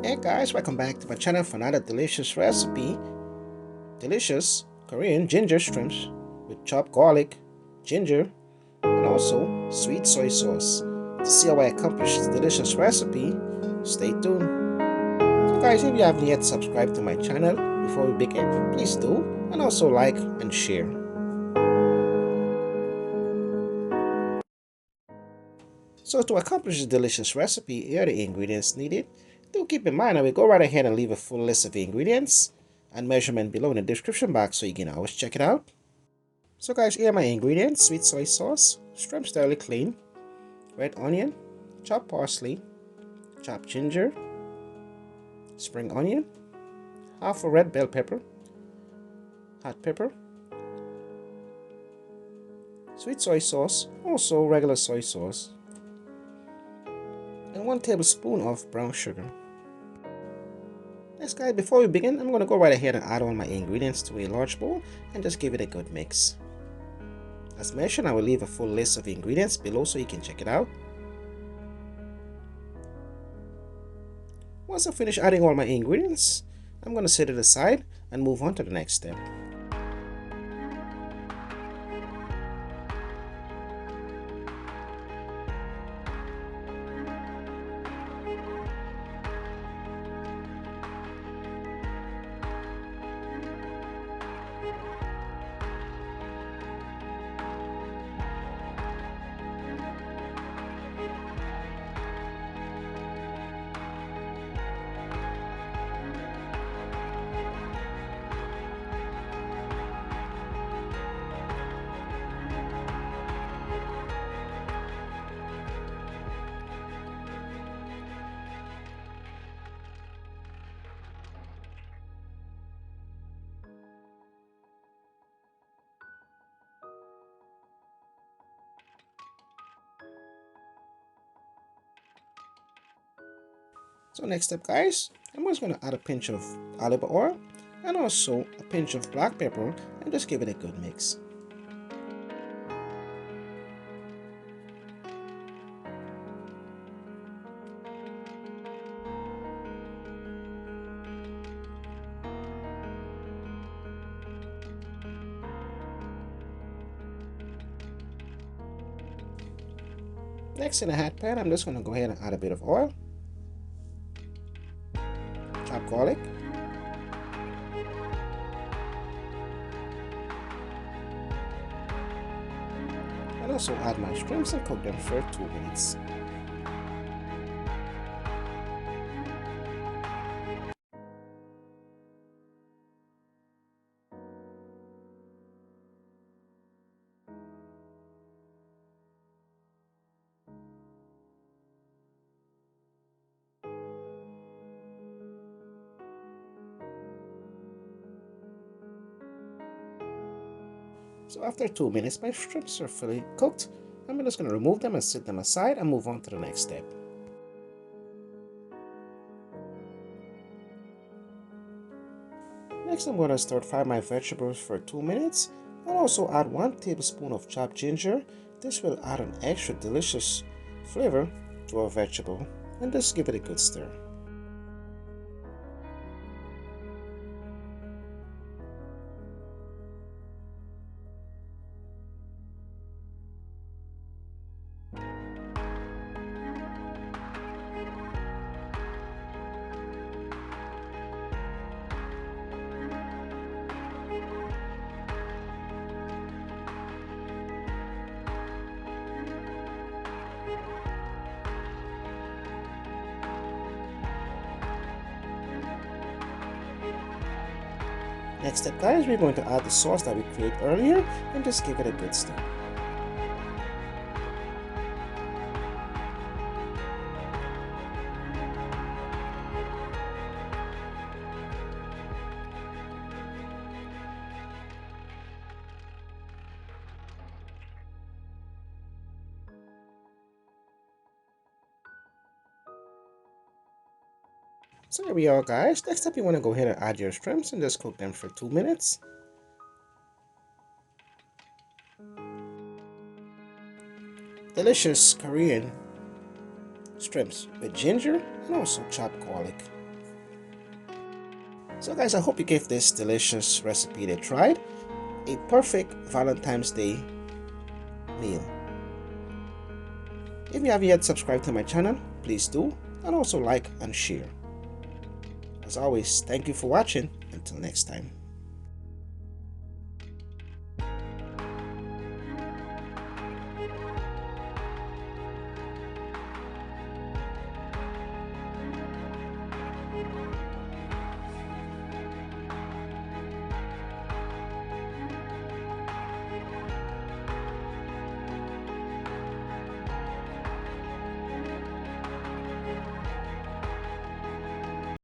Hey guys, welcome back to my channel for another delicious recipe. Delicious Korean ginger shrimps with chopped garlic, ginger, and also sweet soy sauce. To see how I accomplish this delicious recipe, stay tuned. So guys, if you haven't yet subscribed to my channel, before we begin, please do, and also like and share. So to accomplish this delicious recipe, here are the ingredients needed. Do keep in mind I will go right ahead and leave a full list of the ingredients and measurement below in the description box so you can always check it out. So guys, here are my ingredients: sweet soy sauce, shrimp thoroughly clean, red onion, chopped parsley, chopped ginger, spring onion, half a red bell pepper, hot pepper, sweet soy sauce, also regular soy sauce, and 1 tablespoon of brown sugar. Next guys, before we begin, I'm going to go right ahead and add all my ingredients to a large bowl and just give it a good mix. As mentioned, I will leave a full list of ingredients below so you can check it out. Once I finish adding all my ingredients, I'm going to set it aside and move on to the next step. So next step guys, I'm just going to add a pinch of olive oil and also a pinch of black pepper and just give it a good mix. Next, in a hot pan, I'm just going to go ahead and add a bit of oil, chopped garlic, and also add my shrimps and cook them for 2 minutes. So after 2 minutes, my shrimps are fully cooked. I'm just going to remove them and set them aside and move on to the next step. Next, I'm going to stir fry my vegetables for 2 minutes and also add 1 tablespoon of chopped ginger. This will add an extra delicious flavor to our vegetable, and just give it a good stir. Next step guys, we're going to add the sauce that we created earlier and just give it a good stir. So there we are guys. Next up, you want to go ahead and add your shrimps and just cook them for 2 minutes. Delicious Korean shrimps with ginger and also chopped garlic. So guys, I hope you gave this delicious recipe a try. A perfect Valentine's Day meal. If you haven't yet subscribed to my channel, please do, and also like and share. As always, thank you for watching. Until next time.